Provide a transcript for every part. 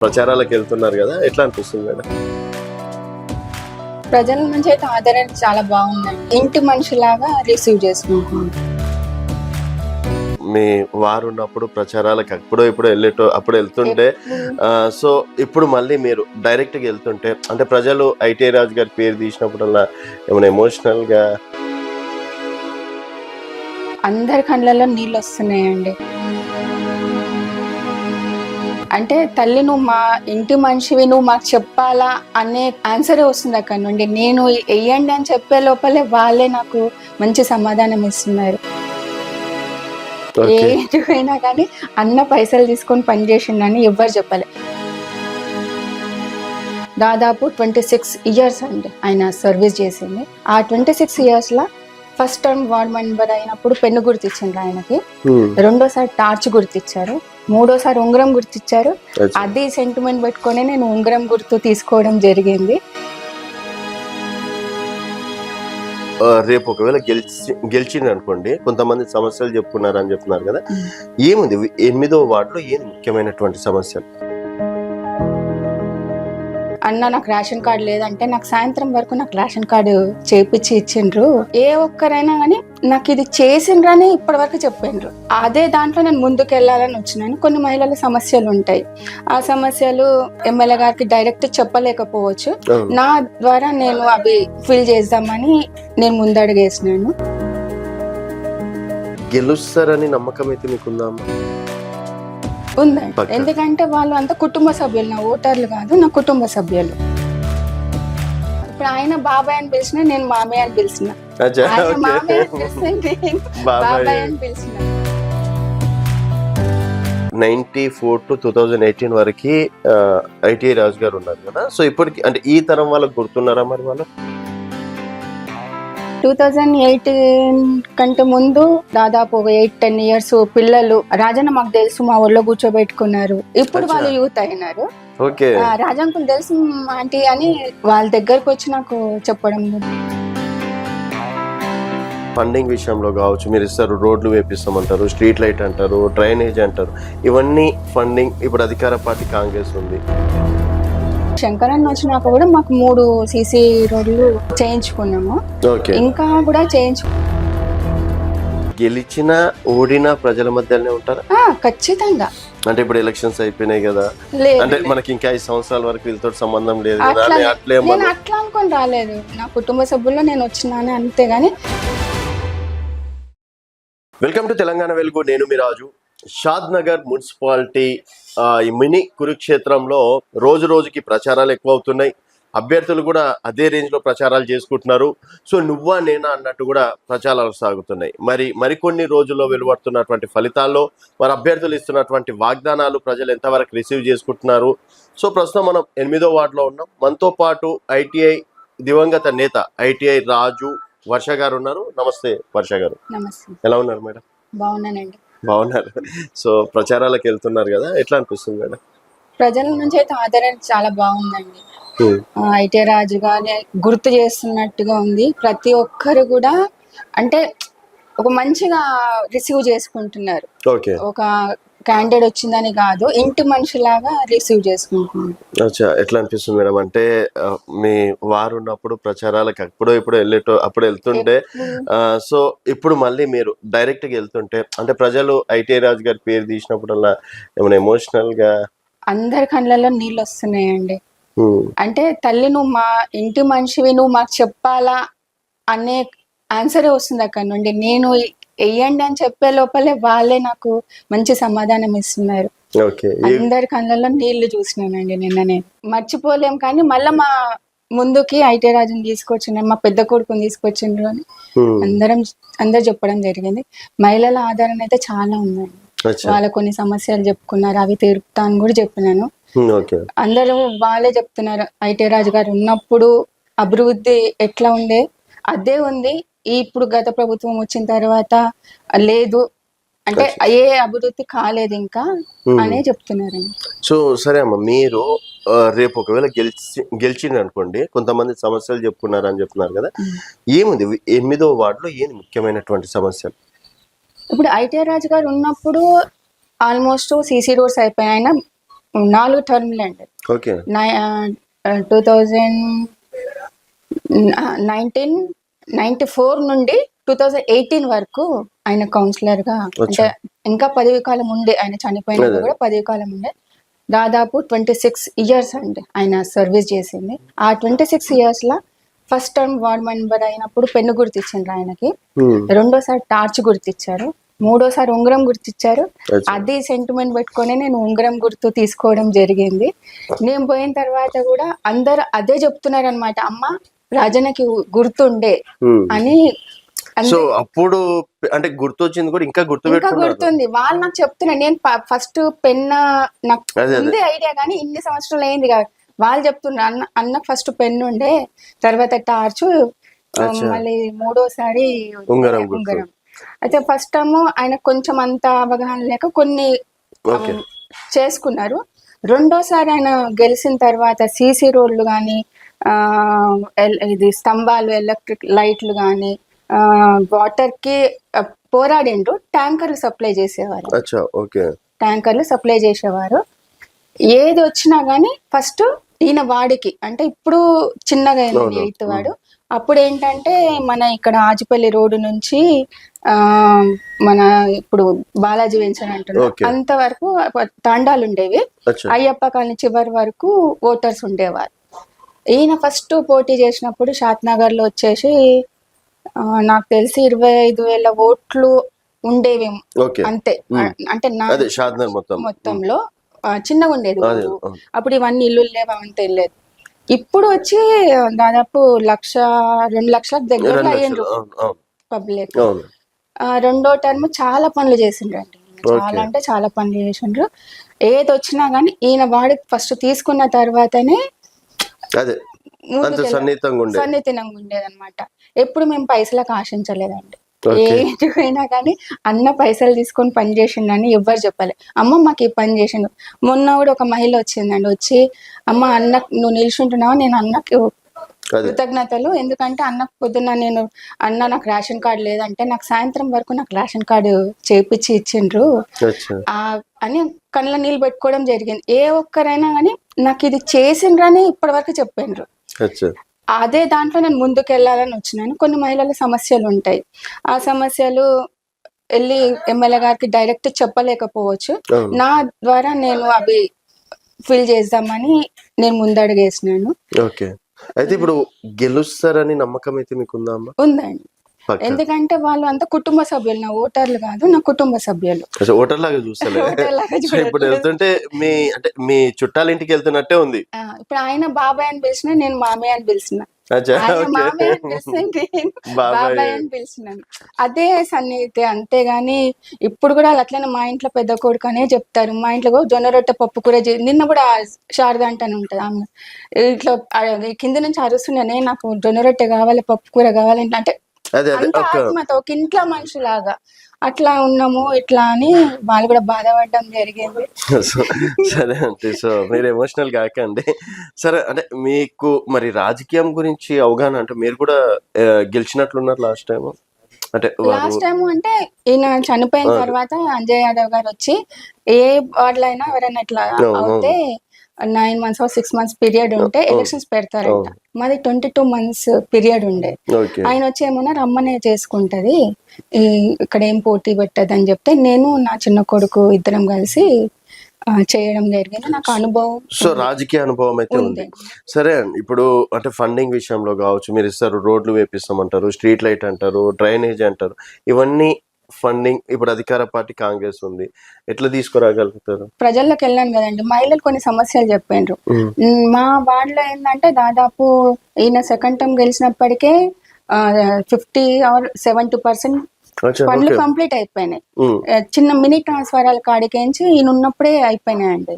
ప్రచారాలకు వెళ్తున్నారు కదా, ఎట్లా అనిపిస్తుంది మేడం? ప్రజల నుంచి అయితే ఆదరణ చాలా బాగుందండి. ఇంటి మనిషిలాగా రిసీవ్ చేసుకుంటున్నాను. మీ వారు ఉన్నప్పుడు ప్రచారాలకు అప్పుడు వెళ్తుంటే సో ఇప్పుడు మళ్ళీ మీరు డైరెక్ట్ గా వెళ్తుంటే అంటే ప్రజలు ఐటీ రాజు గారి పేరు తీసినప్పుడల్లా ఏమైనా ఎమోషనల్ గా అందరి కళ్ళల్లో నీళ్ళు వస్తున్నాయండి. అంటే తల్లి నువ్వు మా ఇంటి మనిషివి, నువ్వు మాకు చెప్పాలా అనే ఆన్సరే వస్తుంది అక్కడ నుండి. నేను వెయ్యండి అని చెప్పే లోపలే వాళ్ళే నాకు మంచి సమాధానం ఇస్తున్నారు. ఏదైనా కానీ అన్న పైసలు తీసుకొని పనిచేసిండని ఎవ్వరు చెప్పలే. దాదాపు 26 ఇయర్స్ అండి ఆయన సర్వీస్ చేసింది. ఆ 26 ఇయర్స్ లా ఫస్ట్ టైం వార్డ్ మెంబర్ అయినప్పుడు పెన్ను గుర్తిచ్చిండ్రు ఆయనకి, రెండోసారి టార్చ్ గుర్తిచ్చారు, మూడోసారి ఉంగరం గుర్తిచ్చారు. అది సెంటిమెంట్ పెట్టుకొని నేను ఉంగరం గుర్తు తీసుకోవడం జరిగింది. రేపు ఒకవేళ గెలిచింది అనుకోండి, కొంతమంది సమస్యలు చెప్పుకున్నారని చెప్తున్నారు కదా, ఏముంది 8వ వార్డులో ఏం ముఖ్యమైనటువంటి సమస్యలు? అన్న నాకు రేషన్ కార్డు లేదంటే నాకు సాయంత్రం వరకు నాకు రేషన్ కార్డు చేపించి ఇచ్చిండ్రు. ఏ ఒక్కరైనా కానీ నాకు ఇది చేసిండ్రని ఇప్పటి వరకు చెప్పిండ్రు. అదే దాంట్లో నేను ముందుకు వెళ్ళాలని వచ్చినాను. కొన్ని మహిళల సమస్యలు ఉంటాయి, ఆ సమస్యలు ఎమ్మెల్యే గారికి డైరెక్ట్ చెప్పలేకపోవచ్చు. నా ద్వారా నేను అవి ఫిల్ చేద్దామని నేను ముందడుగేసినాను. గెలుస్తారని నమ్మకం అయితే మీకుందా? ఉందండి, ఎందుకంటే వాళ్ళు అంతా కుటుంబ సభ్యులు, నా ఓటర్లు కాదు, నా కుటుంబ సభ్యులు. ఇప్పుడు ఆయన బాబాయ్ అని పిలిచిన, నేను మామయ్య అని పిలిచిన. ఆయన మామయ్య అని పిలిచిన, నేను బాబాయ్ అని పిలిచిన. 94 to 2018 వరకు ఐటీ రాజు గారు ఉన్నారు కదా, సో ఇప్పటికి అంటే ఈ తరం వాళ్ళకి గుర్తున్నారా మరి వాళ్ళు? 2018 కంటే ముందు దాదాపు ఒక 8-10 ఇయర్స్ పిల్లలు రాజన్న మాకు తెలుసు మా ఊళ్ళో కూర్చోబెట్టుకున్నారు. ఇప్పుడు వాళ్ళు యూత్ అయినారు. రాజన్నకు తెలుసు ఆంటీ అని వాళ్ళ దగ్గరకు వచ్చి నాకు చెప్పడం. ఫండింగ్ విషయంలో కావచ్చు, మీరు ఇస్తారు, రోడ్లు వేపిస్తామంటారు, స్ట్రీట్ లైట్ అంటారు, డ్రైనేజ్ అంటారు, ఇవన్నీ ఫండింగ్ ఇప్పుడు అధికార పార్టీ కాంగ్రెస్ ఉంది. శంకరన్న వచ్చినాక కూడా మాకు 3 సీసీ రోడ్లు చేయించుకున్నాము, ఇంకా కూడా గెలిచిన ఓడిన ప్రజల మధ్యలోనే ఉంటారా? ఖచ్చితంగా. అంటే ఇప్పుడు ఎలక్షన్స్ అయిపోయినాయి కదా, అంటే మనకి ఇంకా 5 సంవత్సరాల వరకు వీళ్ళతో సంబంధం లేదు కదా, నేను అట్లా అనుకొని రాలేదు. నా కుటుంబ సభ్యుల్లో నేను వచ్చినాను అంతేగాని. వెల్కమ్ టు తెలంగాణ వెలుగు, నేను మీ రాజు. షాద్ నగర్ మున్సిపాలిటీ ఈ మినీ కురుక్షేత్రంలో రోజు రోజుకి ప్రచారాలు ఎక్కువ అవుతున్నాయి. అభ్యర్థులు కూడా అదే రేంజ్ లో ప్రచారాలు చేసుకుంటున్నారు. సో నువ్వా నేనా అన్నట్టు కూడా ప్రచారాలు సాగుతున్నాయి. మరికొన్ని రోజుల్లో వెలువడుతున్నటువంటి ఫలితాల్లో మరి అభ్యర్థులు ఇస్తున్నటువంటి వాగ్దానాలు ప్రజలు ఎంతవరకు రిసీవ్ చేసుకుంటున్నారు. సో ప్రస్తుతం మనం 8వ వార్డులో ఉన్నాం. మనతో పాటు ఐటీఐ దివంగత నేత ఐటీఐ రాజు వర్ష గారు ఉన్నారు. నమస్తే వర్ష గారు. నమస్తే. ఎలా ఉన్నారు మేడం? బాగున్నానండి. బాగున్నారు. సో ప్రచారాలకు వెళ్తున్నారు కదా, ఎట్లా అనిపిస్తుంది మేడం? ప్రజల నుంచి అయితే ఆదరణ చాలా బాగుందండి. ఐటీ రాజు గారిని గుర్తు చేస్తున్నట్టుగా ఉంది. ప్రతి ఒక్కరు కూడా అంటే ఒక మంచిగా రిసీవ్ చేసుకుంటున్నారు. ఒక క్యాండిడేట్ వచ్చిందని కాదు, ఇంటి మనిషిలాగా రిసీవ్ చేసుకుంటున్నారు. ఎట్లా అనిపిస్తుంది మేడం? అంటే మీ వారు ఉన్నప్పుడు ప్రచారాలకు అప్పుడు వెళ్తుంటే సో ఇప్పుడు మళ్ళీ మీరు డైరెక్ట్ గా వెళ్తుంటే అంటే ప్రజలు ఐటీ రాజు గారి పేరు తీసినప్పుడల్లా ఏమైనా ఎమోషనల్ గా అందరి కళ్ళల్లో నీళ్ళు వస్తున్నాయండి. అంటే తల్లి నువ్వు మా ఇంటి మనిషివి, నువ్వు మాకు చెప్పాలా అనే ఆన్సరే వస్తుంది అక్కడ నుండి. నేను వెయ్యండి అని చెప్పే లోపలే వాళ్ళే నాకు మంచి సమాధానం ఇస్తున్నారు. అందరి కళ్ళల్లో నీళ్లు చూసినానండి నిన్న. నేను మర్చిపోలేం. కానీ మళ్ళీ మా ముందుకి ఐటీ రాజుని తీసుకొచ్చిండ్రు, మా పెద్ద కొడుకుని తీసుకొచ్చిండ్రు అని అందరు చెప్పడం జరిగింది. మహిళల ఆదరణ అయితే చాలా ఉందండి. వాళ్ళ కొన్ని సమస్యలు చెప్పుకున్నారు, అవి తీరుపుతా అని కూడా చెప్పినాను. అందరూ వాళ్ళే చెప్తున్నారు, ఐటీ రాజు గారు ఉన్నప్పుడు అభివృద్ధి ఎట్లా ఉండే అదే ఉంది, ఇప్పుడు గత ప్రభుత్వం వచ్చిన తర్వాత లేదు అంటే ఏ అభివృద్ధి కాలేదు ఇంకా అనే చెప్తున్నారండి. సో సరే అమ్మ, మీరు రేపు ఒకవేళ గెలిచింది అనుకోండి, కొంతమంది సమస్యలు చెప్పుకున్నారని చెప్తున్నారు కదా, ఏముంది 8వ వార్డులో ఏం ముఖ్యమైనటువంటి సమస్యలు? ఇప్పుడు ఐటీ రాజు గారు ఉన్నప్పుడు ఆల్మోస్ట్ సీసీ రోడ్స్ అయిపోయినాయి. 4 టర్మ్లు అండి. ఓకే 1994 నుండి 2018 వరకు ఆయన కౌన్సిలర్ గా, అంటే ఇంకా పదవి కాలం ఉండే, ఆయన చనిపోయినది కూడా పదవి కాలం ఉండే. దాదాపు 26 ఇయర్స్ అండి ఆయన సర్వీస్ చేసింది. ఆ 26 ఇయర్స్ లా ఫస్ట్ టర్మ్ వార్డ్ మెంబర్ అయినప్పుడు పెన్ను గుర్తిచ్చిండ్రు ఆయనకి, రెండోసారి టార్చ్ గుర్తిచ్చారు, మూడోసారి ఉంగరం గుర్తిచ్చారు. అది సెంటిమెంట్ పెట్టుకొని నేను ఉంగరం గుర్తు తీసుకోవడం జరిగింది. నేను పోయిన తర్వాత కూడా అందరు అదే చెప్తున్నారు అనమాట, అమ్మ రాజన్నకి గుర్తుండే అని. సో అప్పుడు అంటే గుర్తొచ్చింది కూడా ఇంకా గుర్తుంది. వాళ్ళు నాకు చెప్తున్నారు, నేను ఫస్ట్ పెన్ నాకు ఉంది ఐడియా కానీ ఇన్ని సంవత్సరాలు అయింది కాదు. వాళ్ళు చెప్తున్నారు, అన్న ఫస్ట్ పెన్ ఉండే, తర్వాత టార్చ్, మళ్ళీ మూడోసారి ఉంగరం. అయితే ఫస్ట్ టైం ఆయన కొంచెం అంత అవగాహన లేక కొన్ని చేసుకున్నారు. రెండోసారి ఆయన గెలిచిన తర్వాత సీసీ రోడ్లు కానీ, ఇది స్తంభాలు, ఎలక్ట్రిక్ లైట్లు కానీ, వాటర్ కి పోరాడిండ్రు. ట్యాంకర్లు సప్లై చేసేవారు, ట్యాంకర్లు సప్లై చేసేవారు. ఏది వచ్చినా గానీ ఫస్ట్ ఈయన వాడికి, అంటే ఇప్పుడు చిన్నగా అయింది 8th వాడు. అప్పుడు ఏంటంటే మన ఇక్కడ ఆజిపల్లి రోడ్డు నుంచి మన ఇప్పుడు బాలాజీ వెంచర్ అంటున్నారు అంతవరకు తాండాలు ఉండేవి. అయ్యప్ప కాలనీ చివరి వరకు ఓటర్స్ ఉండేవారు. ఈయన ఫస్ట్ పోటీ చేసినప్పుడు షాద్నగర్ లో వచ్చేసి నాకు తెలిసి 25,000 ఓట్లు ఉండేవేమో అంతే. అంటే మొత్తంలో చిన్నగా ఉండేది. అప్పుడు ఇవన్నీ ఇల్లు లేవు, అవంతా వెళ్ళేది. ఇప్పుడు వచ్చి దాదాపు 1,00,000-2 లక్షలకు దగ్గర అయ్యిండ్రు పబ్లిక్. రెండో టర్మ్ చాలా పనులు చేసిండ్రండి, చాలా అంటే చాలా పనులు చేసిండ్రు. ఏది వచ్చినా గానీ ఈయన వాడికి ఫస్ట్ తీసుకున్న తర్వాతనే సన్నిహితంగా ఉండేది అనమాట. ఎప్పుడు మేము పైసలకు ఆశించలేదండి. ఏమైనా కానీ అన్న పైసలు తీసుకొని పని చేసిండని ఎవ్వరు చెప్పాలి. అమ్మ మాకు ఈ పని చేసిండు. మొన్న కూడా ఒక మహిళ వచ్చిందండి, వచ్చి అమ్మ అన్న నువ్వు నిల్చుంటున్నావు, నేను అన్నకి కృతజ్ఞతలు, ఎందుకంటే అన్నకు పొద్దున్న నేను అన్న నాకు రేషన్ కార్డు లేదంటే నాకు సాయంత్రం వరకు నాకు రేషన్ కార్డు చేపించి ఇచ్చిండ్రు అని కళ్ళ నీళ్ళు పెట్టుకోవడం జరిగింది. ఏ ఒక్కరైనా కానీ నాకు ఇది చేసిండ్రని ఇప్పటి వరకు చెప్పిండ్రు. అదే దాంట్లో నేను ముందుకు వెళ్ళాలని వచ్చినాను. కొన్ని మహిళల సమస్యలు ఉంటాయి, ఆ సమస్యలు వెళ్ళి ఎమ్మెల్యే గారికి డైరెక్ట్ చెప్పలేకపోవచ్చు. నా ద్వారా నేను అవి ఫిల్ చేద్దామని నేను ముందడుగేసినాను. అయితే ఇప్పుడు గెలుస్తారని నమ్మకం అయితే మీకు ఉందండి. ఎందుకంటే వాళ్ళు అంతా కుటుంబ సభ్యులు, నా ఓటర్లు కాదు, నా కుటుంబ సభ్యులు. ఓటర్ లాగా చూస్తలే. ఇప్పుడు వెళ్తుంటే మీ చుట్టాల ఇంటికి వెళ్తున్నట్టే ఉంది. ఇప్పుడు ఆయన బాబాయ్ అని పిలిచిన, నేను మామయ్య అని పిలిచిన, మామయ్య అని పిలిచి బాబాయ్ అని పిలిచినాను. అదే సన్నిహితే, అంతేగాని ఇప్పుడు కూడా అట్లనే మా ఇంట్లో పెద్ద కొడుకు అనే చెప్తారు. మా ఇంట్లో జొన్న రొట్టె పప్పు కూర నిన్న కూడా శారద అంటానే ఉంటది ఆమె, ఇట్లా కింద నుంచి అరుస్తున్నానే నాకు జొన్న రొట్టె కావాలి, పప్పు కూర కావాలి అంటే అంత ఆత్మతో ఒక ఇంట్లో మనిషిలాగా అట్లా ఉన్నాము ఇట్లా అని వాళ్ళు కూడా బాధపడడం జరిగింది. సరే అంటే సో మీరు ఎమోషనల్ కాకండి. సరే అంటే మీకు మరి రాజకీయం గురించి అవగాహన, అంటే మీరు కూడా గెలిచినట్లున్నారు లాస్ట్ టైం. అంటే ఈయన చనిపోయిన తర్వాత అంజయ్ యాదవ్ గారు వచ్చి ఏ వార్డులో అయినా ఎవరైనా ఇట్లా అవుతే 9 months or 6 months పీరియడ్ ఉంటే ఎలక్షన్స్ పెడతారంట. మాది 22 months పీరియడ్ ఉండే. ఆయన వచ్చి ఏమన్నా రమ్మనే చేసుకుంటది, ఇక్కడ ఏం పోటీ పెట్టదు అని చెప్తే నేను నా చిన్న కొడుకు ఇద్దరం కలిసి చేయడం జరిగింది. నాకు అనుభవం, సో రాజకీయ అనుభవం అయితే ఉంది. సరే అండి, ఇప్పుడు అంటే ఫండింగ్ విషయంలో కావచ్చు, మీరు ఇస్తారు, రోడ్లు వేపిస్తామంటారు, స్ట్రీట్ లైట్ అంటారు, డ్రైనేజ్ అంటారు, ఇవన్నీ ఫండింగ్ ఇప్పుడు అధికార పార్టీ కాంగ్రెస్ ఉంది, ఎట్లా తీసుకురాగలుగుతారు? ప్రజల్లోకి వెళ్ళాను కదండి, మహిళలు కొన్ని సమస్యలు చెప్పిండ్రు. మా వార్డులో ఏంటంటే దాదాపు ఈయన సెకండ్ టర్మ్ గెలిచినప్పటికే 50 or 70% పనులు కంప్లీట్ అయిపోయినాయి. చిన్న మినీ ట్రాన్స్ఫారాల కాడికేంచి ఈయన ఉన్నప్పుడే అయిపోయినాయండి.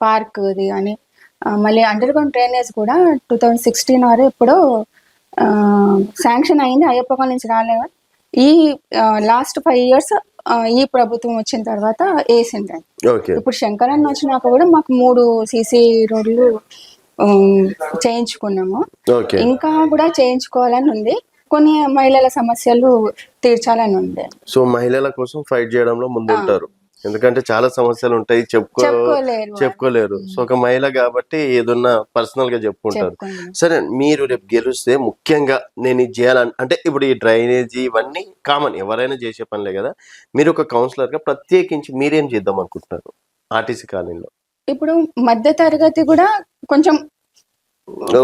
పార్క్ ఇది అని, మళ్ళీ అండర్ గ్రౌండ్ డ్రైనేజ్ కూడా 2016 or ఎప్పుడో శాంక్షన్ అయింది, అయ్యప్ప కాలనీ నుంచి రాలేదు. ఈ లాస్ట్ 5 years ఈ ప్రభుత్వం వచ్చిన తర్వాత వేసిందండి. ఇప్పుడు శంకరన్న వచ్చినాక కూడా మాకు 3 సీసీ రోడ్లు చేయించుకున్నాము, ఇంకా కూడా చేయించుకోవాలని ఉంది. కొన్ని మహిళల సమస్యలు తీర్చాలని ఉంది. సో మహిళల కోసం ఫైట్ చేయడంలో ముందు ఉంటారు. ఎందుకంటే చాలా సమస్యలు ఉంటాయి, చెప్పుకోలేరు చెప్పుకోలేరు. సో ఒక మహిళ కాబట్టి ఏదన్నా పర్సనల్ గా చెప్పుకుంటారు. చెప్పుకోలేరు. సరే, మీరు రేపు గెలిస్తే ముఖ్యంగా నేను ఇది చేయాలని, అంటే ఇప్పుడు ఈ డ్రైనేజీ ఇవన్నీ కామన్, ఎవరైనా చేసే పనులే కదా. మీరు ఒక కౌన్సిలర్ గా ప్రత్యేకించి మీరేం చేద్దాం అనుకుంటున్నారు ఆర్టీసీ కాలనీలో? ఇప్పుడు మధ్య తరగతి కూడా కొంచెం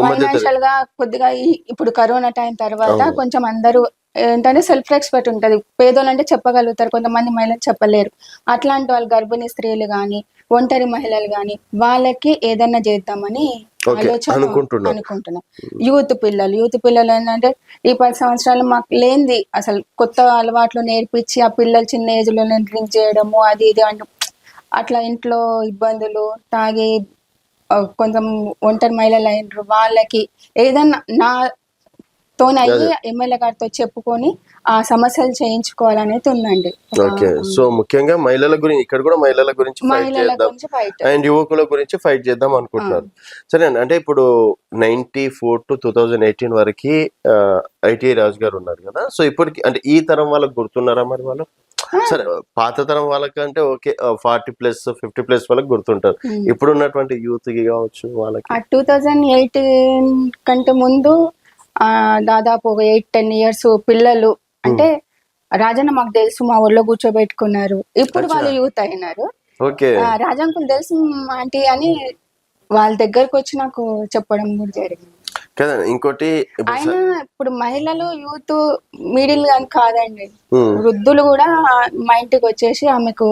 మధ్య ఫైనాన్షియల్ గా కొద్దిగా ఇప్పుడు కరోనా టైం తర్వాత అవును. కొంచెం అందరూ ఏంటంటే సెల్ఫ్ రెస్పెక్ట్ ఉంటది. పేదోళ్ళు అంటే చెప్పగలుగుతారు, కొంతమంది మహిళలు చెప్పలేరు. అట్లాంటి వాళ్ళు గర్భిణీ స్త్రీలు గాని, ఒంటరి మహిళలు గాని, వాళ్ళకి ఏదన్నా చేద్దామని ఓకే ఆలోచన అనుకుంటున్నాం. అనుకుంటున్నాం. యూత్ పిల్లలు ఏంటంటే ఈ 10 సంవత్సరాలు మాకు లేనిది అసలు కొత్త అలవాట్లు నేర్పించి ఆ పిల్లలు చిన్న ఏజ్ లోనే డ్రింక్ చేయడము అది ఇది అంటే అట్లా ఇంట్లో ఇబ్బందులు తాగి కొంచెం ఒంటరి మహిళలు అయినరు. వాళ్ళకి ఏదన్నా నాతోనయ్యి ఎమ్మెల్యే గారితో చెప్పుకొని ఆ సమస్యలు చేయించుకోవాలనేది ఉందండి. ఓకే. సో ముఖ్యంగా మహిళల గురించి, ఇక్కడ కూడా మహిళల గురించి ఫైట్ మహిళల చేద్దాం గురించి ఫైట్. అండ్ యువకుల గురించి ఫైట్ చేద్దాం అనుకుంటున్నారు. సరే అండి, అంటే ఇప్పుడు 94 to 2018 వరకు ఐటీ రాజు గారు ఉన్నారు కదా. సో ఇప్పటికి అంటే ఈ తరం వాళ్ళకి గుర్తున్నారా మరి వాళ్ళు? సరే, పాత తరం వాళ్ళకంటే ఓకే, 40+ 50+ వాళ్ళకి గుర్తుంటారు. ఇప్పుడు ఉన్నటువంటి యూత్ కి కావచ్చు వాళ్ళకి 2018 కంటే ముందు దాదాపు ఒక 8-10 years పిల్లలు అంటే రాజన్న మాకు తెలుసు మా ఊళ్ళో కూర్చోబెట్టుకున్నారు. ఇప్పుడు వాళ్ళు యూత్ అయినారు. ఓకే, రాజంకులు తెలుసు ఆంటీ అని వాళ్ళ దగ్గరకు వచ్చి నాకు చెప్పడం కూడా జరిగింది కదా. ఇంకోటి ఆయన ఇప్పుడు మహిళలు యూత్ మిడిల్ అని కాదండి, వృద్ధులు కూడా మా ఇంటికి వచ్చేసి ఆమెకు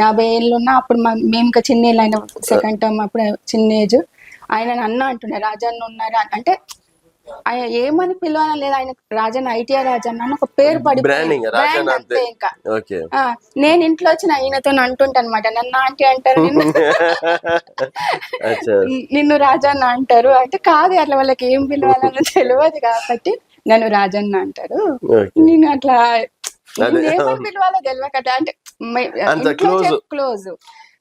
50 ఏళ్ళు ఉన్నా అప్పుడు మేము ఇంకా చిన్న ఏళ్ళు, ఆయన సెకండ్ టర్మ్ అప్పుడు చిన్న ఏజ్, ఆయన అన్న అంటున్నారు రాజన్న ఉన్నారా అంటే ఆయన ఏమని పిలవాలని లేదు, ఆయన రాజన్న ఐటీఆర్ రాజన్న అని ఒక పేరు పడిపోయింది అంతే. ఇంకా నేను ఇంట్లో వచ్చిన ఆయనతో అంటుంటా అనమాట, నన్ను ఆంటీ అంటారు, నిన్ను రాజన్న అంటారు అంటే కాదు, అట్లా వాళ్ళకి ఏం పిలవాలని తెలియదు కాబట్టి నన్ను రాజన్న అంటారు. నేను అట్లా ఏమని పిలవాలో తెలియక అంటే క్లోజ్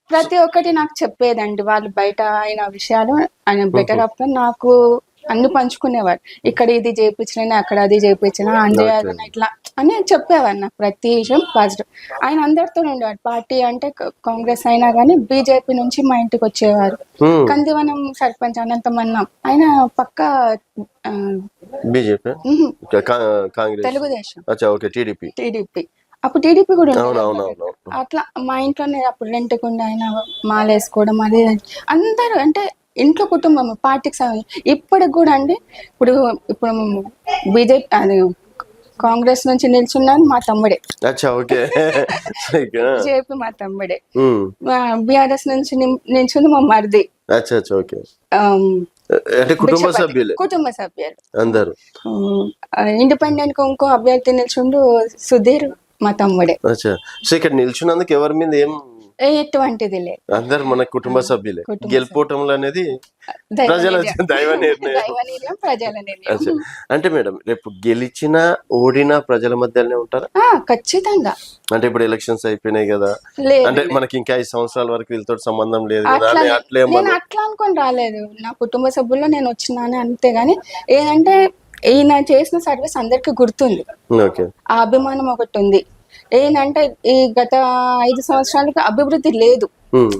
ప్రతి ఒక్కటి నాకు చెప్పేదండి. వాళ్ళు బయట అయిన విషయాలు ఆయన బెటర్ ఆఫ్ నాకు అన్ని పంచుకునేవాడు. ఇక్కడ ఇది చేయించిన, అక్కడ అది చేయించిన, అంజయ్య ఇట్లా అని చెప్పేవాడు నాకు ప్రతి విషయం పాజిటివ్. ఆయన అందరితో ఉండేవాడు. పార్టీ అంటే కాంగ్రెస్ అయినా కానీ బీజేపీ నుంచి మా ఇంటికి వచ్చేవారు. కందివనం సర్పంచ్ అనంతమన్నం ఆయన పక్క బీజేపీ తెలుగుదేశం టీడీపీ అప్పుడు టీడీపీ కూడా అట్లా మా ఇంట్లోనే అప్పుడు రెంట్కుండా ఆయన మాలేసుకోవడం అది అందరూ అంటే ఇంట్లో కుటుంబం పార్టీకి ఇప్పటికి కూడా అండి. ఇప్పుడు బీజేపీ అది కాంగ్రెస్ నుంచి నిల్చున్నాను మా తమ్ముడే, బీజేపీ మా తమ్ముడే, బీఆర్ఎస్ నుంచి నిల్చుంది మా మరిది, కుటుంబ సభ్యులు అందరూ. ఇండిపెండెంట్ ఇంకో అభ్యర్థి నిల్చుండు సుధీర్ మా తమ్ముడే. ఇక్కడ నిల్చున్నందుకు ఎవరి మీద ఏం ఎటువంటిది లేదు, అందరు మన కుటుంబ సభ్యులే. గెలుపోవటంలో అనేది ప్రజల దైవ నిర్ణయం. అంటే మేడం రేపు గెలిచిన ఓడిన ప్రజల మధ్యలోనే ఉంటారా? ఖచ్చితంగా. అంటే ఇప్పుడు ఎలక్షన్స్ అయిపోయినాయి కదా, అంటే మనకి ఇంకా 5 సంవత్సరాల వరకు వీళ్ళతో సంబంధం లేదు కదా, నేను అట్లా అనుకొని రాలేదు. నా కుటుంబ సభ్యుల్లో నేను వచ్చినాను అంతేగాని ఏదంటే ఈయన చేసిన సర్వీస్ అందరికి గుర్తుంది, ఆ అభిమానం ఒకటి ఉంది. ఏంటంటే ఈ గత 5 సంవత్సరాలకి అభివృద్ధి లేదు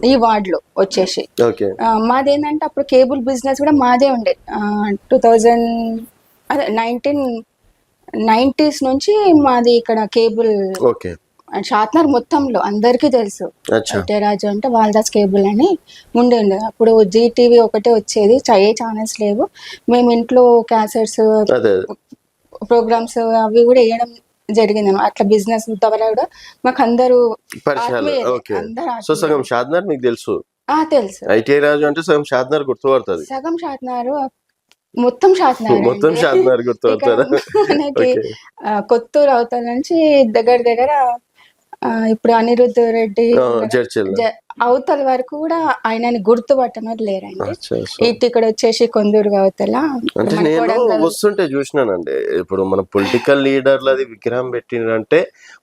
ఈ వార్డ్ లో వచ్చేసి. మాదేంటంటే అప్పుడు కేబుల్ బిజినెస్ కూడా మాదే ఉండే. 1990s నుంచి మాది ఇక్కడ కేబుల్ షాద్నగర్ మొత్తంలో అందరికీ తెలుసు. రాజు అంటే వాల్దాస్ కేబుల్ అని ఉండే. అప్పుడు జీటీవీ ఒకటే వచ్చేది, ఏ ఛానల్స్ లేవు. మేము ఇంట్లో క్యాసెట్స్ ప్రోగ్రామ్స్ అవి కూడా వేయడం జరిగింది. అట్లా బిజినెస్ ద్వారా కూడా మాకు అందరూ తెలుసు. ఐటీఐ రాజు అంటే సగం షాద్నగర్ గుర్తుపడుతుంది, సగం షాద్నగర్ మొత్తం షాద్నగర్ గుర్తుపడతారు. మనకి కొత్తూరు అవతల నుంచి దగ్గర ఇప్పుడు అనిరుద్ధ్ రెడ్డి అవతల వరకు కూడా ఆయనని గుర్తుపట్టనది లేరండి. ఇటు ఇక్కడ వచ్చేసి కొందూరు అవతల అంటే నేను వస్తుంటే చూసినానండి. ఇప్పుడు మన పొలిటికల్ లీడర్లది విగ్రహం పెట్టినంటే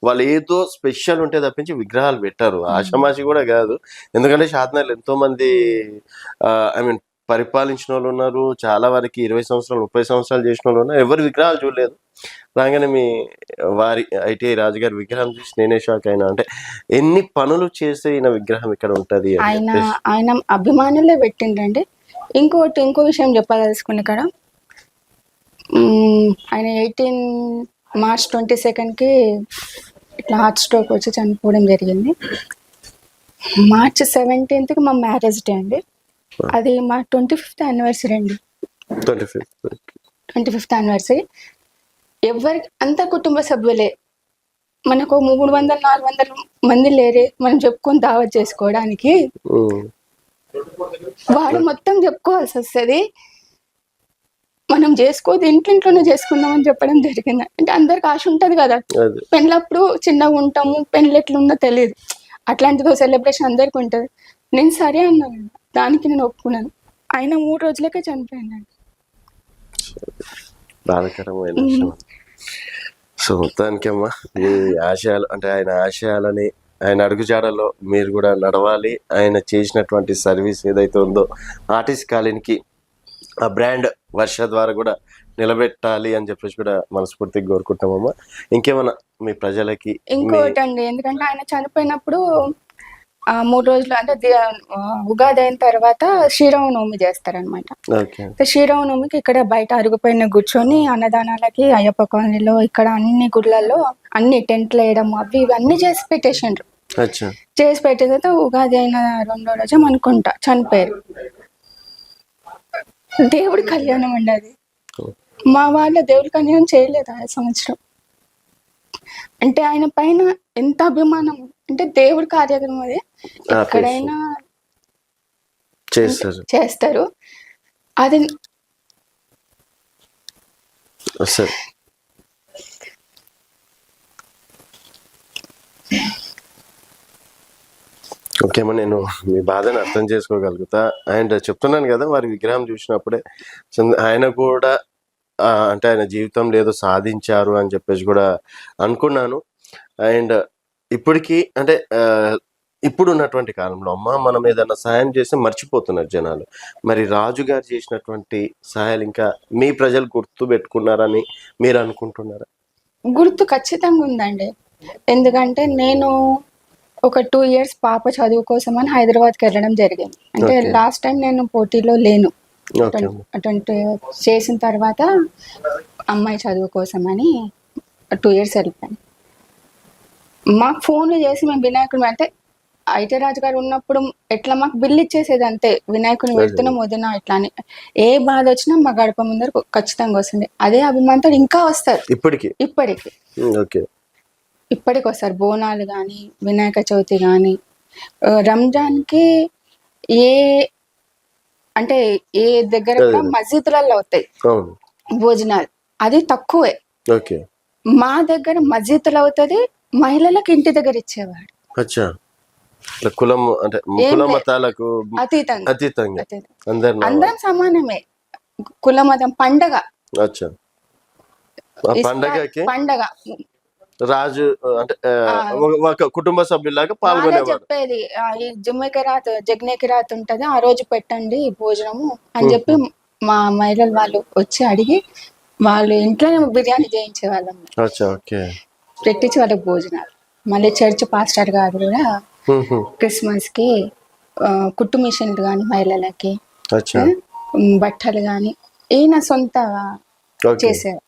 వాళ్ళు ఏదో స్పెషల్ ఉంటే తప్పించి విగ్రహాలు పెట్టారు, ఆషమాషి కూడా కాదు. ఎందుకంటే షాద్నగర్లో ఎంతో మంది ఐ మీన్ పరిపాలించిన వాళ్ళు ఉన్నారు, చాలా వరకు 20 సంవత్సరాలు 30 సంవత్సరాలు చేసిన వాళ్ళు ఉన్నారు, ఎవరి విగ్రహాలు చూడలేదు. రాగానే మీ వారి ఐటీఐ రాజుగారి విగ్రహం చూసి నేనే షాక్ అయినా. అంటే ఎన్ని పనులు చేస్తే ఈయన విగ్రహం ఇక్కడ ఉంటది అని ఆయన చెప్పేసి. ఆయన అభిమానులే పెట్టిండ్రండి. ఇంకో విషయం చెప్పదలుచుకుని ఇక్కడ, ఆయన 18 మార్చ్ 22కి ఇట్లా హార్ట్ స్ట్రోక్ వచ్చి చనిపోవడం జరిగింది. మార్చ్ 17కి మా మ్యారేజ్ డే అండి. అది మా 25th యానివర్సరీ అండి. 25th anniversary. ఎవరికి అంత కుటుంబ సభ్యులే, మనకు 300-400 మంది లేరే మనం చెప్పుకొని దావత్ చేసుకోవడానికి. వాడు మొత్తం చెప్పుకోవాల్సి వస్తుంది. మనం చేసుకోదు ఇంట్లోనే చేసుకుందామని చెప్పడం జరిగింది. అంటే అందరికి ఆశ ఉంటది కదా, పెళ్ళప్పుడు చిన్నగా ఉంటాము, పెళ్ళి ఎట్లుందో తెలియదు, అట్లాంటిదో సెలబ్రేషన్ అందరికి ఉంటది. నేను సరే అన్నాను, దానికి నేను ఒప్పుకున్నాను. ఆయన 3 రోజులకే చనిపోయిందండి. బాధాకరమైన విషయం. సో మొత్తానికమ్మా మీ ఆశయాలు, అంటే ఆయన ఆశయాలని, ఆయన అడుగుజాడల్లో మీరు కూడా నడవాలి. ఆయన చేసినటువంటి సర్వీస్ ఏదైతే ఉందో ఆర్టిస్ట్ కాలనీకి ఆ బ్రాండ్ వర్ష ద్వారా కూడా నిలబెట్టాలి అని చెప్పేసి కూడా మనస్ఫూర్తిగా కోరుకుంటామమ్మా. ఇంకేమన్నా మీ ప్రజలకి? ఇంకోటి అండి, ఎందుకంటే ఆయన చనిపోయినప్పుడు 3 రోజులు అంటే ఉగాది అయిన తర్వాత శ్రీరామనవమి చేస్తారనమాట. శ్రీరామనవమికి ఇక్కడ బయట అరుగుపైన కూర్చొని అన్నదానాలకి అయ్యప్ప కాలనీలో ఇక్కడ అన్ని గుళ్ళల్లో అన్ని టెంట్లు వేయడం అవి ఇవన్నీ చేసి పెట్టేసిండ్రు. చేసి పెట్టిన తర్వాత ఉగాది అయిన 2వ రోజు అనుకుంటా చనిపోయారు. దేవుడి కళ్యాణం అండి అది. మా వాళ్ళ దేవుడి కళ్యాణం చేయలేదు ఆ సంవత్సరం. అంటే ఆయన పైన ఎంత అభిమానం, అంటే దేవుడి కార్యక్రమం అది ఎక్కడైనా చేస్తారు. అది ఓకేమో, నేను మీ బాధను అర్థం చేసుకోగలుగుతా. అండ్ చెప్తున్నాను కదా, వారి విగ్రహం చూసినప్పుడే ఆయన కూడా అంటే ఆయన జీవితంలో ఏదో సాధించారు అని చెప్పేసి కూడా అనుకున్నాను. అండ్ ఇప్పటికీ అంటే ఇప్పుడు ఉన్నటువంటి కాలంలో అమ్మ మనం ఏదైనా సహాయం చేస్తే మర్చిపోతున్నారు జనాలు. మరి రాజు గారు చేసినటువంటి సహాయాలు ఇంకా మీ ప్రజలు గుర్తు పెట్టుకున్నారని మీరు అనుకుంటున్నారా? గుర్తు ఖచ్చితంగా ఉందండి. ఎందుకంటే నేను ఒక 2 years పాప చదువు కోసం అని హైదరాబాద్కి వెళ్ళడం జరిగింది. అంటే లాస్ట్ టైం నేను పోటీలో లేను, 20 చేసిన తర్వాత అమ్మాయి చదువు కోసం అని 2 years వెళ్ళిపోయాను. మాకు ఫోన్లు చేసి మేము వినాయకుడు అంటే ఐటీ రాజు గారు ఉన్నప్పుడు ఎట్లా మాకు బిల్లు ఇచ్చేసేది అంతే, వినాయకుని వెళ్తున్నాం వదిన ఇట్లా అని. ఏ బాధ వచ్చినా మా గడప ముందర ఖచ్చితంగా వస్తుంది. అదే అభిమానంతో ఇంకా వస్తారు ఇప్పటికి వస్తారు. బోనాలు కానీ, వినాయక చవితి కానీ, రంజాన్కి ఏ అంటే ఏ దగ్గర మస్జిద్లలో అవుతాయి భోజనాలు, అది తక్కువే. మా దగ్గర మస్జిద్లో అవుతుంది, మహిళలకు ఇంటి దగ్గర ఇచ్చేవాడు. కులం అంటే కుల మతాలకు అతీతంగా అందరం సమానమే. కుల మతం పండగ రాజు అంటే ఒక కుటుంబ సభ్యులాగా పాల్గొనేవాడు. చెప్పేది ఈ జగ్నేకి రాత్ ఉంటది, ఆ రోజు పెట్టండి భోజనము అని చెప్పి మా మహిళలు వాళ్ళు వచ్చి అడిగి వాళ్ళు ఇంట్లోనే బిర్యానీ చేయించే వాళ్ళం, పెట్టించి వాళ్ళకి భోజనాలు. మళ్ళీ చర్చ్ పాస్టర్ గారు కూడా క్రిస్మస్ కి కుట్టు మిషన్లు కానీ, మహిళలకి బట్టలు కానీ ఈయన సొంత చేసేవారు.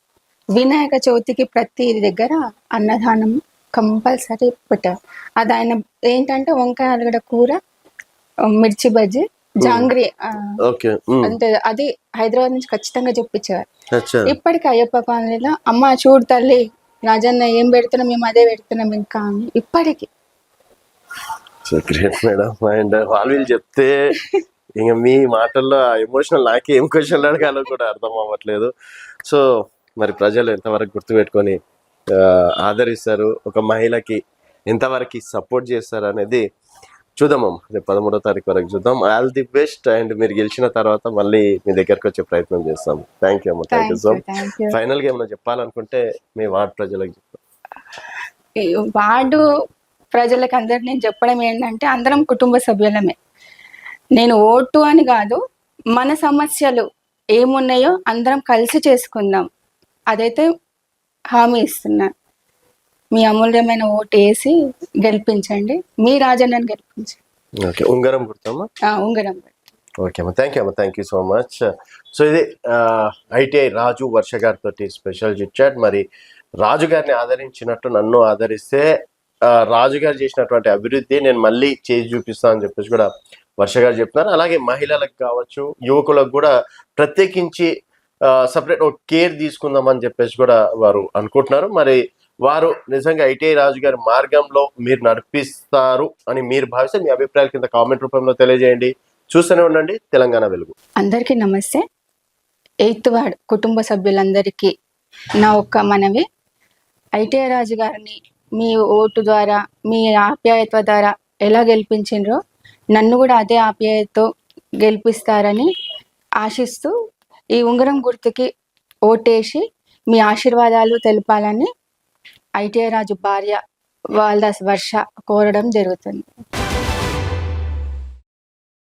వినాయక చవితికి ప్రతి దగ్గర అన్నదానం కంపల్సరీ పెట్టారు. అది ఆయన ఏంటంటే వంకాయ ఆలుగడ్డ కూర, మిర్చి బజ్జీ, జాంగ్రీ అంటే అది హైదరాబాద్ నుంచి ఖచ్చితంగా చెప్పించేవారు. ఇప్పటికి అయ్యప్ప కాలనీలో అమ్మ చూడు తల్లి రాజన్న ఏం పెడుతున్నాం, మేము అదే పెడుతున్నాం ఇంకా అని ఇప్పటికి. Great madam. అండ్ వాళ్ళు చెప్తే ఇంకా మీ మాటల్లో ఎమోషనల్ నాకే ఏం క్వశ్చన్లు అడగాలో కూడా అర్థం అవ్వట్లేదు. సో మరి ప్రజలు ఎంతవరకు గుర్తుపెట్టుకొని ఆదరిస్తారు, ఒక మహిళకి ఎంతవరకు సపోర్ట్ చేస్తారు అనేది చూద్దామమ్మా. రేపు 13వ తారీఖు వరకు చూద్దాం. All the best. అండ్ మీరు గెలిచిన తర్వాత మళ్ళీ మీ దగ్గరకు వచ్చే ప్రయత్నం చేస్తాం. థ్యాంక్ యూ అమ్మా. Thank you so much. Final గా ఏమైనా చెప్పాలనుకుంటే మీ వార్డు ప్రజలకు చెప్తాం. వార్డు ప్రజలకు అందరికి నేను చెప్పడం ఏంటంటే అందరం కుటుంబ సభ్యులమే. నేను ఓటు అని కాదు, మన సమస్యలు ఏమున్నాయో అందరం కలిసి చేసుకుందాం. అదైతే హామీ ఇస్తున్నా. మీ అమూల్యమైన ఓటు వేసి గెలిపించండి. మీ రాజన్నని గెలిపించండి. ఓకే, ఉంగరం గుర్తమ్మా. ఉంగరం. ఓకే అమ్మా, థ్యాంక్ యూ అమ్మా, thank you so much. So ఇది ఐటీఐ రాజు వర్ష గారితో స్పెషల్ చిట్ చాట్. మరి రాజు గారిని ఆదరించినట్టు నన్ను ఆదరిస్తే రాజు గారు చేసినటువంటి అభివృద్ధి నేను మళ్ళీ చేసి చూపిస్తాను అని చెప్పేసి కూడా వర్ష గారు చెప్తున్నారు. అలాగే మహిళలకు కావచ్చు, యువకులకు కూడా ప్రత్యేకించి సపరేట్ ఒక కేర్ తీసుకుందామని చెప్పేసి కూడా వారు అనుకుంటున్నారు. మరి వారు నిజంగా ఐటీఐ రాజు గారి మార్గంలో మీరు నడిపిస్తారు అని మీరు భావిస్తే మీ అభిప్రాయాల కింద కామెంట్ రూపంలో తెలియజేయండి. చూస్తూనే ఉండండి తెలంగాణ వెలుగు. అందరికీ నమస్తే. 8th వార్డ్ కుటుంబ సభ్యులందరికీ నా ఒక్క మనవి, ఐటీఐ రాజు గారిని మీ ఓటు ద్వారా, మీ ఆప్యాయత ద్వారా ఎలా గెలిపించిండ్రో నన్ను కూడా అదే ఆప్యాయతతో గెలిపిస్తారని ఆశిస్తూ ఈ ఉంగరం గుర్తుకి ఓటేసి మీ ఆశీర్వాదాలు తెలపాలని ఐటీఐ రాజు భార్య వాళ్ళ వర్ష కోరడం జరుగుతుంది.